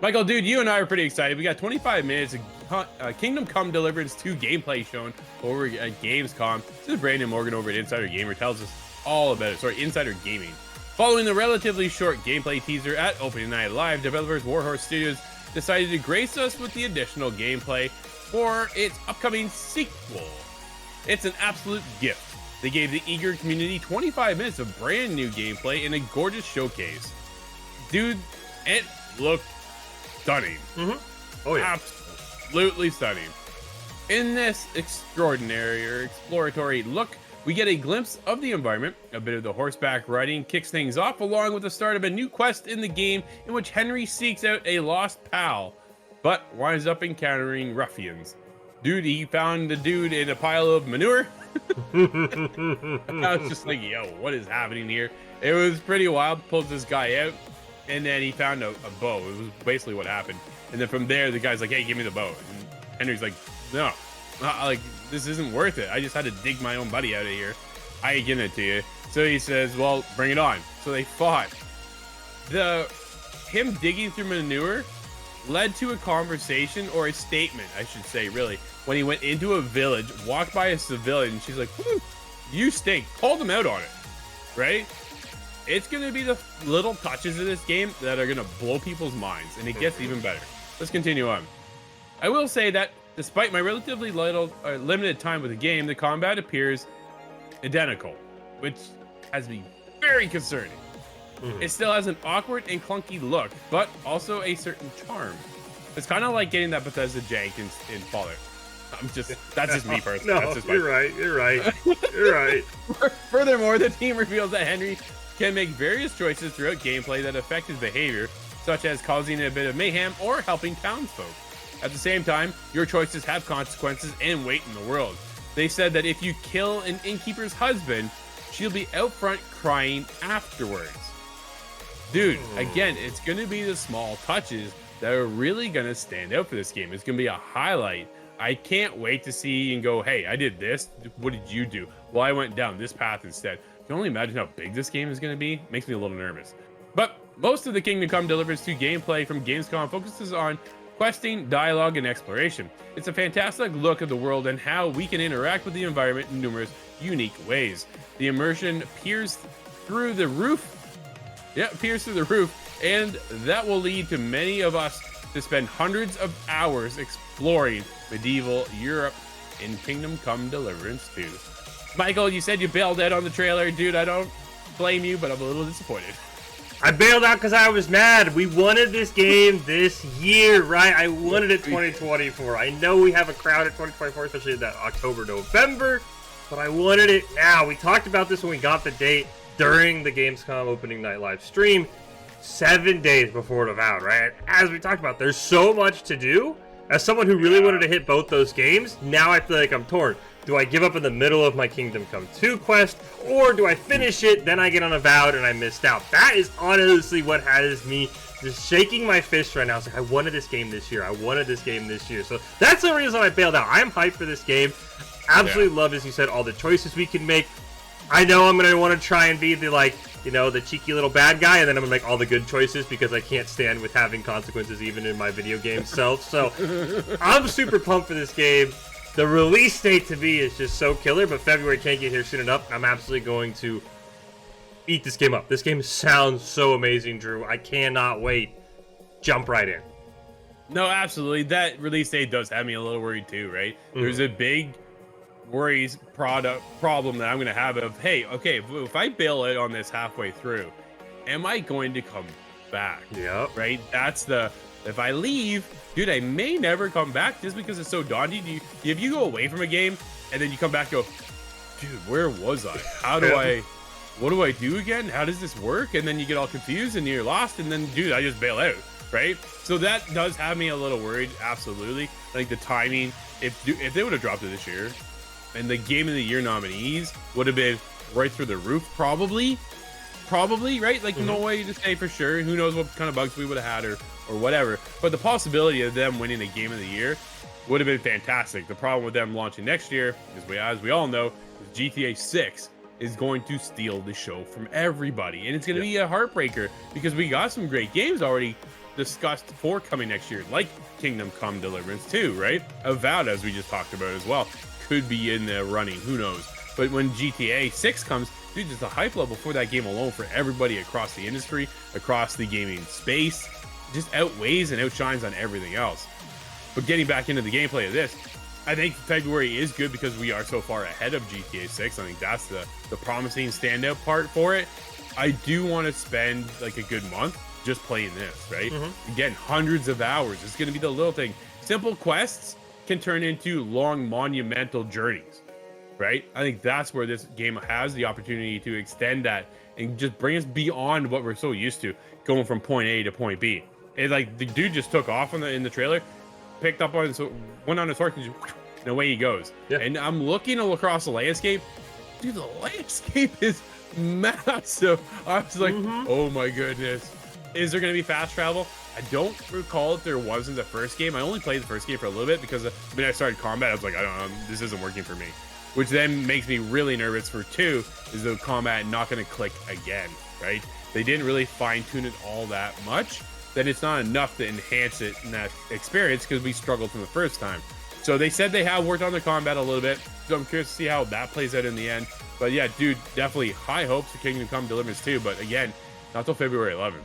Michael, dude, you and I are pretty excited. We got 25 minutes of Kingdom Come Deliverance 2 gameplay shown over at Gamescom. This is Brandon Morgan over at Insider Gamer tells us all about it. Sorry, Insider Gaming. Following the relatively short gameplay teaser at Opening Night Live, developers Warhorse Studios decided to grace us with the additional gameplay for its upcoming sequel. It's an absolute gift. They gave the eager community 25 minutes of brand new gameplay in a gorgeous showcase. Dude, it looked stunning. Oh yeah, absolutely stunning. In this extraordinary or exploratory look, we get a glimpse of the environment. A bit of the horseback riding kicks things off, along with the start of a new quest in the game in which Henry seeks out a lost pal, but winds up encountering ruffians. Dude, he found the dude in a pile of manure. I was just like, yo, what is happening here? It was pretty wild. Pulls this guy out, and then he found a bow. It was basically what happened. And then from there, the guy's like, hey, give me the bow. And Henry's like, no, like, this isn't worth it. I just had to dig my own buddy out of here. I ain't giving it to you. So he says, well, bring it on. So they fought. Him digging through manure led to a conversation, or a statement, I should say, really, when he went into a village, walked by a civilian, and she's like, you stink. Called him out on it, right? It's going to be the little touches of this game that are going to blow people's minds, and it gets even better. Let's continue on. I will say that despite my relatively limited time with the game, the combat appears identical, which has me very concerning. It still has an awkward and clunky look, but also a certain charm. It's kind of like getting that Bethesda jank in Fallout. That's just me personally. No, That's just you're right. You're right. Furthermore, the team reveals that Henry can make various choices throughout gameplay that affect his behavior, such as causing a bit of mayhem or helping townsfolk. At the same time, your choices have consequences and weight in the world. They said that if you kill an innkeeper's husband, she'll be out front crying afterwards. Dude, again, it's going to be the small touches that are really going to stand out for this game. It's going to be a highlight. I can't wait to see and go, hey, I did this. What did you do? Well, I went down this path instead. You can only imagine how big this game is going to be. Makes me a little nervous. But most of the Kingdom Come Deliverance 2 gameplay from Gamescom focuses on questing, dialogue, and exploration. It's a fantastic look at the world and how we can interact with the environment in numerous unique ways. The immersion peers through the roof. And that will lead to many of us to spend hundreds of hours exploring medieval Europe in Kingdom Come Deliverance 2. Michael, you said you bailed out on the trailer. Dude, I don't blame you, but I'm a little disappointed. I bailed out because I was mad. We wanted this game this year, right? I wanted it 2024. I know we have a crowd at 2024, especially that October, November, but I wanted it now. We talked about this when we got the date during the Gamescom opening night live stream, 7 days before it Avowed, right? As we talked about, there's so much to do. As someone who really wanted to hit both those games, now I feel like I'm torn. Do I give up in the middle of my Kingdom Come 2 quest, or do I finish it, then I get on Avowed and I missed out? That is honestly what has me just shaking my fist right now. It's like, I wanted this game this year. I wanted this game this year. So that's the reason I bailed out. I am hyped for this game. Absolutely love, as you said, all the choices we can make. I know I'm going to want to try and be the, like, you know, the cheeky little bad guy, and then I'm going to make all the good choices because I can't stand with having consequences even in my video game self. So I'm super pumped for this game. The release date to me is just so killer, but February can't get here soon enough. I'm absolutely going to eat this game up. This game sounds so amazing, Drew. I cannot wait. Jump right in. No, absolutely. That release date does have me a little worried too, right? There's a big problem that I'm going to have of, hey, okay, if I bail out on this halfway through, am I going to come back? Yeah. Right? That's if I leave, dude, I may never come back just because it's so daunting. If you go away from a game and then you come back and go, dude, where was I? What do I do again? How does this work? And then you get all confused and you're lost, and then, dude, I just bail out, right? So that does have me a little worried, absolutely. Like the timing, if they would have dropped it this year, and the Game of the Year nominees would have been right through the roof, probably, right? Like, no way to say for sure. Who knows what kind of bugs we would have had or whatever. But the possibility of them winning the Game of the Year would have been fantastic. The problem with them launching next year, as we all know, is GTA 6 is going to steal the show from everybody. And it's going to be a heartbreaker because we got some great games already discussed for coming next year, like Kingdom Come Deliverance 2, right? Avowed, as we just talked about as well, could be in the running. Who knows? But when GTA 6 comes, dude, just the hype level for that game alone for everybody across the industry, across the gaming space, just outweighs and outshines on everything else. But getting back into the gameplay of this, I think February is good because we are so far ahead of GTA 6. I think that's the promising standout part for it. I do want to spend like a good month just playing this, right? Again, hundreds of hours. It's going to be the little thing. Simple quests can turn into long monumental journeys, right? I think that's where this game has the opportunity to extend that and just bring us beyond what we're so used to, going from point A to point B. It's like the dude just took off in the trailer, picked up on, so went on his horse, and just, and away he goes. Yeah. And I'm looking across the landscape. Dude, the landscape is massive. I was like, oh my goodness. Is there going to be fast travel? I don't recall if there was in the first game. I only played the first game for a little bit because when I started combat, I was like, I don't know, this isn't working for me. Which then makes me really nervous for 2, is the combat not going to click again, right? They didn't really fine tune it all that much. That it's not enough to enhance it in that experience because we struggled from the first time. So they said they have worked on the combat a little bit, so I'm curious to see how that plays out in the end. But yeah, dude, definitely high hopes for Kingdom Come Deliverance 2, but again, not till February 11th.